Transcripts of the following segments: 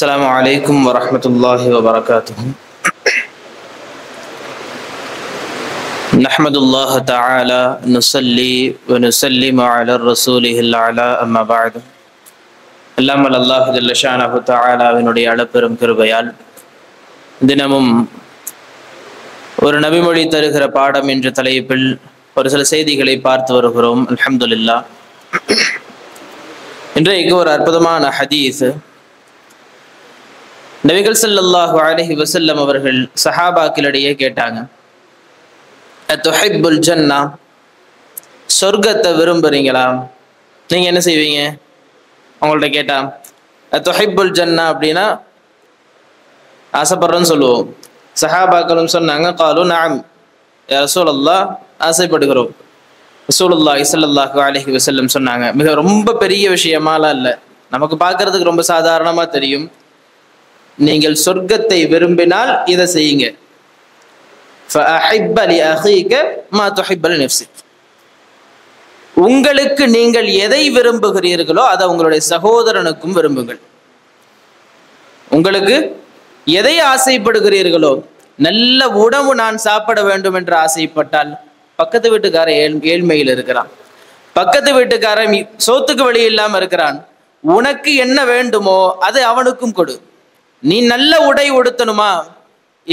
السلام عليكم ورحمة الله وبركاته. نحمد الله تعالى نصلي ونسلم على رسوله الأعلى أما بعد. اللهم الله جل شأنه تعالى வினுடைய அளப்பெரும் கிருபையால் தினமும் ஒரு நபிமொழி தருகிற பாடம் என்ற தலைப்பில் ஒரு சில செய்திகளை பார்த்து வருகிறோம். அல்ஹம்துலில்லாஹ். இன்றைக்கு ஒரு அற்புதமான ஹதீஸ். நபிகள் ஸல்லல்லாஹு அலைஹி வஸல்லம் அவர்கள் சஹாபாக்களிடையே கேட்டாங்க, அத்துஹிப்புல் ஜன்னா, சொர்க்கத்தை விரும்புறீங்களா? நீங்க என்ன செய்வீங்க? அவங்கள்ட்ட கேட்டா அத்துஹிப்புல் ஜன்னா அப்படின்னா ஆசைப்படுறோன்னு சொல்லுவோம். சஹாபாக்களும் சொன்னாங்க, காலு நஅம் யா ரசூலல்லாஹ், ஆசைப்படுகிறோம். ரசூலுல்லாஹி ஸல்லல்லாஹு அலைஹி வஸல்லம் சொன்னாங்க, மிக ரொம்ப பெரிய விஷயமாலாம் இல்லை, நமக்கு பார்க்கறதுக்கு ரொம்ப சாதாரணமா தெரியும். நீங்கள் சொர்க்கத்தை விரும்பினால் இதை செய்யுங்க. فأحب لأخيك ما تحب لنفسك. உங்களுக்கு நீங்கள் எதை விரும்புகிறீர்களோ அதை உங்களுடைய சகோதரனுக்கும் விரும்புங்கள். உங்களுக்கு எதை ஆசைப்படுகிறீர்களோ, நல்ல உணவு நான் சாப்பிட வேண்டும் என்று ஆசைப்பட்டால் பக்கத்து வீட்டுக்காரன் ஏழ்மையில் இருக்கிறான், பக்கத்து வீட்டுக்காரன் சோத்துக்கு வழி இல்லாம இருக்கிறான், உனக்கு என்ன வேண்டுமோ அதை அவனுக்கும் கொடு. நீ நல்ல உடை உடுத்தணுமா,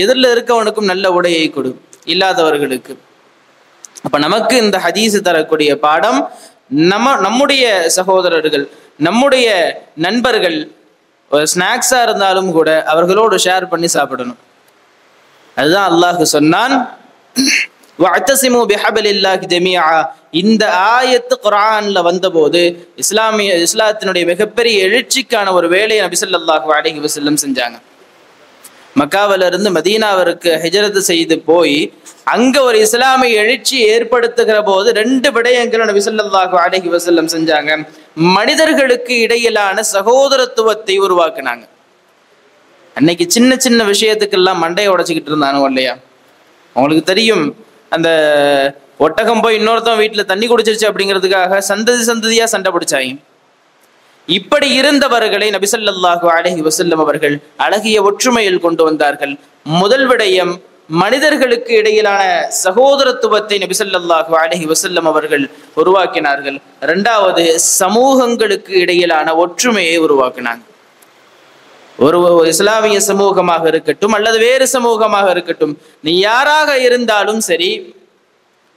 எதிரில் இருக்கவனுக்கும் நல்ல உடையை கொடு, இல்லாதவர்களுக்கு. அப்ப நமக்கு இந்த ஹதீஸ் தரக்கூடிய பாடம், நம்முடைய சகோதரர்கள், நம்முடைய நண்பர்கள் ஸ்நாக்ஸா இருந்தாலும் கூட அவர்களோடு ஷேர் பண்ணி சாப்பிடணும். அதுதான் அல்லாஹ் சொன்னான், வஅத்தஸிமு பிஹப்லில்லாஹி ஜமீஆ. இந்த ஆயத்து குர்ஆன்ல வந்தபோது இஸ்லாத்தினுடைய மிகப்பெரிய எழுச்சிக்கான ஒரு வேலையை நபி ஸல்லல்லாஹு அலைஹி வஸல்லம் செஞ்சாங்க. மக்காவில இருந்து மதீனாவிற்கு ஹிஜ்ரத் செய்து போய் அங்க ஒரு இஸ்லாமிய எழுச்சி ஏற்படுத்துகிற போது ரெண்டு விடயங்களை நபி ஸல்லல்லாஹு அலைஹி வஸல்லம் செஞ்சாங்க. மனிதர்களுக்கு இடையிலான சகோதரத்துவத்தை உருவாக்குனாங்க. அன்னைக்கு சின்ன சின்ன விஷயத்துக்கெல்லாம் மண்டையை உடைச்சிக்கிட்டு இருந்தானோ இல்லையா? அவங்களுக்கு தெரியும், அந்த ஒட்டகம் போய் இன்னொருத்தன் வீட்டுல தண்ணி குடிச்சிருச்சு அப்படிங்கிறதுக்காக சந்ததியா சண்டை பிடிச்சாங்க. இப்படி இருந்தவர்களை நபி ஸல்லல்லாஹு அலைஹி வஸல்லம் அவர்கள் அழகிய ஒற்றுமையில் கொண்டு வந்தார்கள். முதல் விடயம், மனிதர்களுக்கு இடையிலான சகோதரத்துவத்தை நபி ஸல்லல்லாஹு அலைஹி வஸல்லம் அவர்கள் உருவாக்கினார்கள். இரண்டாவது, சமூகங்களுக்கு இடையிலான ஒற்றுமையை உருவாக்கினாங்க. ஒரு இஸ்லாமிய சமூகமாக இருக்கட்டும் அல்லது வேறு சமூகமாக இருக்கட்டும், நீ யாராக இருந்தாலும் சரி,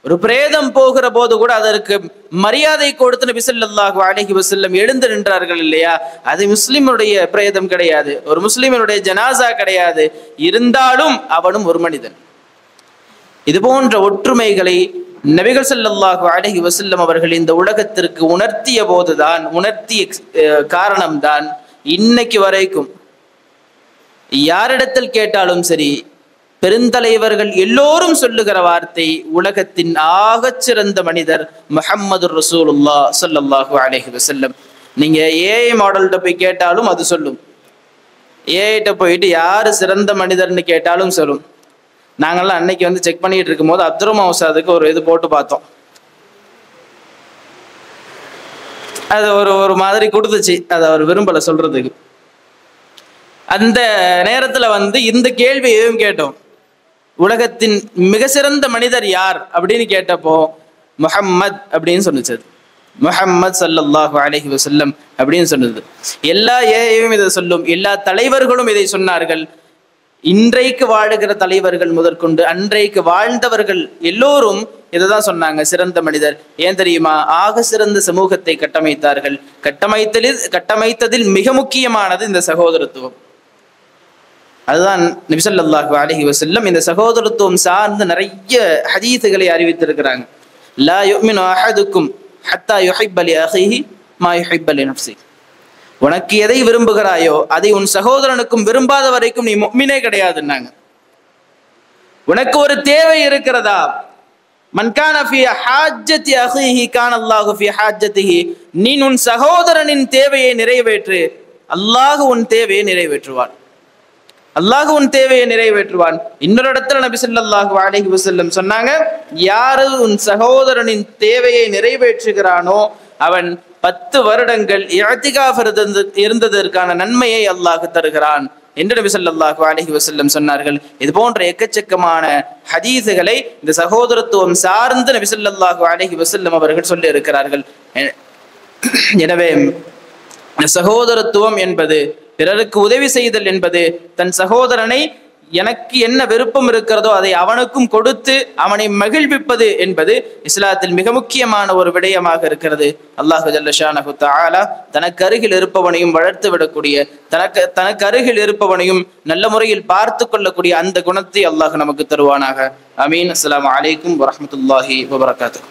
ஒரு பிரேதம் போகிற போது கூட அதற்கு மரியாதை கொடுத்து நபி ஸல்லல்லாஹு அலைஹி வஸல்லம் எழுந்து நின்றார்கள் இல்லையா? அது முஸ்லிமுடைய பிரேதம் கிடையாது, ஒரு முஸ்லிமனுடைய ஜனாசா கிடையாது, இருந்தாலும் அவனும் ஒரு மனிதன். இது போன்ற ஒற்றுமைகளை நபிகள் ஸல்லல்லாஹு அலைஹி வஸல்லம் அவர்கள் இந்த உலகத்திற்கு உணர்த்திய போதுதான், உணர்த்திய காரணம்தான் இன்னைக்கு வரைக்கும் யாரிடத்தில் கேட்டாலும் சரி, பெருந்தலைவர்கள் எல்லோரும் சொல்லுகிற வார்த்தை, உலகத்தின் ஆகச்சிறந்த மனிதர் முஹம்மதுர் ரசூலுல்லாஹ் ஸல்லல்லாஹு அலைஹி வஸல்லம். நீங்க ஏஐ மாடல்கிட்ட போய் கேட்டாலும் அது சொல்லும். ஏஐட்ட போயிட்டு யாரு சிறந்த மனிதர்னு கேட்டாலும் சொல்லும். நாங்கள்லாம் அன்னைக்கு செக் பண்ணிட்டு இருக்கும் போது அப்துல் மௌசாதுக்கு ஒரு இது போட்டு பார்த்தோம். அது ஒரு மாதிரி கொடுத்துச்சு, அதை அவர் விரும்பல சொல்றதுக்கு. அந்த நேரத்துல இந்த கேள்வியையும் கேட்டோம், உலகத்தின் மிக சிறந்த மனிதர் யார் அப்படின்னு கேட்டப்போ முஹம்மத் அப்படின்னு சொன்னிச்சு. முஹம்மத் ஸல்லல்லாஹு அலைஹி வஸல்லம் அப்படின்னு சொன்னது. எல்லா ஏஐயும் இதை சொல்லும், எல்லா தலைவர்களும் இதை சொன்னார்கள். இன்றைக்கு வாழுகிற தலைவர்கள் முதற்கொண்டு அன்றைக்கு வாழ்ந்தவர்கள் எல்லோரும் இதைதான் சொன்னாங்க, சிறந்த மனிதர். ஏன் தெரியுமா? ஆக சிறந்த சமூகத்தை கட்டமைத்தார்கள். கட்டமைத்ததில் மிக முக்கியமானது இந்த சகோதரத்துவம். அதுதான் நபி ஸல்லல்லாஹு அலைஹி வஸல்லம் இந்த சகோதரத்துவம் சார்ந்து நிறைய ஹதீஸுகளை அறிவித்திருக்கிறாங்க. லா யுமினு அஹதுக்கும் ஹத்தா யுஹிப்ப லி அஹீஹி மா யுஹிப்ப லி நஃப்ஸி. உனக்கு எதை விரும்புகிறாயோ அதை உன் சகோதரனுக்கும் விரும்பாத வரைக்கும் நீ முஃமினே கிடையாதுன்னாங்க. உனக்கு ஒரு தேவை இருக்கிறதா? மன் கான ஃபீ ஹாஜ்ஜதி அஹீஹி கான அல்லாஹு ஃபீ ஹாஜ்ஜதிஹி. நீ உன் சகோதரனின் தேவையை நிறைவேற்று, அல்லாஹ் உன் தேவையை நிறைவேற்றுவான். அல்லாஹ் உன் தேவையை நிறைவேற்றுவான். இன்னொரு இடத்துல நபி ஸல்லல்லாஹு அலைஹி வஸல்லம் சொன்னாங்க, யாரு உன் சகோதரனின் தேவையை நிறைவேற்றுகிறானோ அவன் 10 வருடங்கள் இஅ்திகாஃப் இருந்ததற்கான நன்மையை அல்லாஹ் தருகிறான் என்று நபி ஸல்லல்லாஹு அலைஹி வஸல்லம் சொன்னார்கள். இது போன்ற எக்கச்சக்கமான ஹதீஸுகளை இந்த சகோதரத்துவம் சார்ந்து நபி ஸல்லல்லாஹு அலைஹி வஸல்லம் அவர்கள் சொல்லி இருக்கிறார்கள். எனவே சகோதரத்துவம் என்பது, பிறருக்கு உதவி செய்தல் என்பது, தன் சகோதரனை எனக்கு என்ன விருப்பம் இருக்கிறதோ அதை அவனுக்கும் கொடுத்து அவனை மகிழ்விப்பது என்பது இஸ்லாத்தில் மிக முக்கியமான ஒரு விடயமாக இருக்கிறது. அல்லாஹு ஜல்ல ஷானஹு தஆலா தனக்கு அருகில் இருப்பவனையும் வளர்த்து விடக்கூடிய, தனக்கு அருகில் இருப்பவனையும் நல்ல முறையில் பார்த்து கொள்ளக்கூடிய அந்த குணத்தை அல்லாஹ் நமக்கு தருவானாக. ஆமீன். அஸ்ஸலாமு அலைக்கும் வரஹ்மத்துல்லாஹி வபரகாத்துஹு.